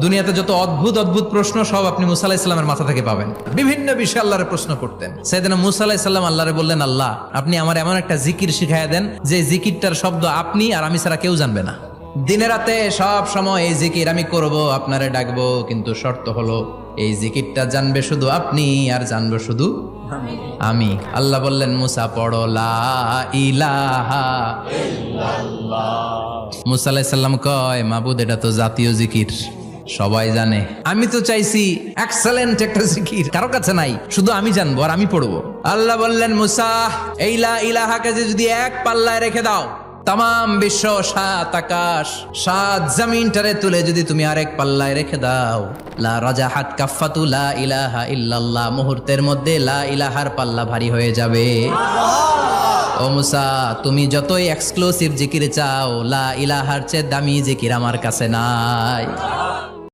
দুনিয়াতে যত অদ্ভুত অদ্ভুত প্রশ্ন সব আপনি মুসা আলাইহিস সালামের মাথা থেকে পাবেন। বিভিন্ন বিষয়ে আল্লাহরে প্রশ্ন করতেন। সাইয়েদনা মুসা আলাইহিস সালাম আল্লাহরে বললেন, আল্লাহ আপনি আমার এমন একটা জিকির শিখাইয়া দেন যে জিকিরটার শব্দ আপনি আর আমি ছাড়া কেউ জানবে না। দিনে রাতে সব সময় এই জিকির আমি করব, আপনারে ডাকবো, কিন্তু শর্ত হলো এই জিকিরটা জানবে শুধু আপনি আর জানবো শুধু আমি। আল্লাহ বললেন, মুসা পড়ো লা ইলাহা ইল্লাল্লাহ। মুসা আলাইহিস সালাম কয়, মাবুদ এটা তো জাতীয় জিকির, সবাই জানে। আমি তো চাইছি এক্সেলেন্ট একটা জিকির, কারো কাছে নাই, শুধু আমি জানবো আর আমি পড়বো। আল্লাহ বললেন, মুসা এই লা ইলাহাকে যদি এক পাল্লায় রেখে দাও, তাম বিশ্ব, 7 আকাশ 7 জমিনটারে তুলে যদি তুমি আরেক পাল্লায় রেখে দাও, লা রাজাহাত কাফাতু লা ইলাহা ইল্লাল্লাহ, মুহূর্তের মধ্যে লা ইলাহার পাল্লা ভারী হয়ে যাবে। ও মুসা, তুমি যতই এক্সক্লুসিভ জিকির চাও, লা ইলাহার চেয়ে দামি জিকির আমার কাছে নাই।